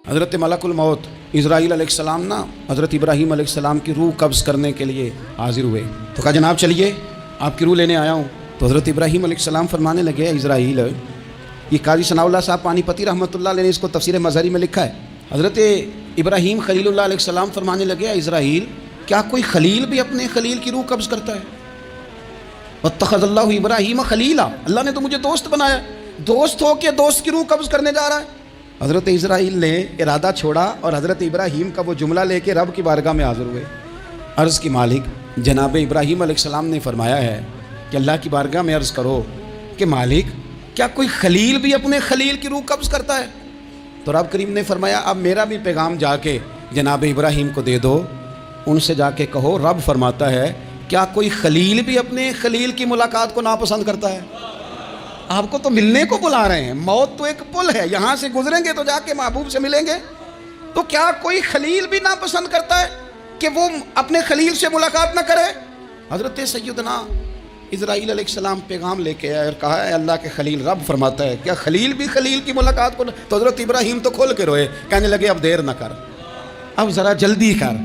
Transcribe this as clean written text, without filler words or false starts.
حضرت ملک الموت اسرائیل علیہ السلام نا حضرت ابراہیم علیہ السلام کی روح قبض کرنے کے لیے حاضر ہوئے، تو کہا جناب چلیے آپ کی روح لینے آیا ہوں۔ تو حضرت ابراہیم علیہ السلام فرمانے لگے اسرائیل، یہ قاضی ثناء اللہ صاحب پانی پتی رحمۃ اللہ علیہ نے اس کو تفسیر مظہری میں لکھا ہے۔ حضرت ابراہیم خلیل اللہ علیہ السلام فرمانے لگے اسرائیل، کیا کوئی خلیل بھی اپنے خلیل کی روح قبض کرتا ہے؟ واتخذ اللہ ابراہیم خلیلا، اللہ نے تو مجھے دوست بنایا، دوست ہو کے دوست کی روح قبض کرنے جا رہا ہے۔ حضرت اسرائیل نے ارادہ چھوڑا اور حضرت ابراہیم کا وہ جملہ لے کے رب کی بارگاہ میں حاضر ہوئے۔ عرض کی مالک جناب ابراہیم علیہ السلام نے فرمایا ہے کہ اللہ کی بارگاہ میں عرض کرو کہ مالک کیا کوئی خلیل بھی اپنے خلیل کی روح قبض کرتا ہے؟ تو رب کریم نے فرمایا اب میرا بھی پیغام جا کے جناب ابراہیم کو دے دو، ان سے جا کے کہو رب فرماتا ہے کیا کوئی خلیل بھی اپنے خلیل کی ملاقات کو ناپسند کرتا ہے؟ آپ کو تو ملنے کو بلا رہے ہیں، موت تو ایک پل ہے، یہاں سے گزریں گے تو جا کے محبوب سے ملیں گے، تو کیا کوئی خلیل بھی ناپسند کرتا ہے کہ وہ اپنے خلیل سے ملاقات نہ کرے؟ حضرت سیدنا اسرائیل علیہ السلام پیغام لے کے آئے اور کہا ہے اللہ کے خلیل رب فرماتا ہے کیا خلیل بھی خلیل کی ملاقات کو تو حضرت ابراہیم تو کھول کے روئے، کہنے لگے اب دیر نہ کر، اب ذرا جلدی کر،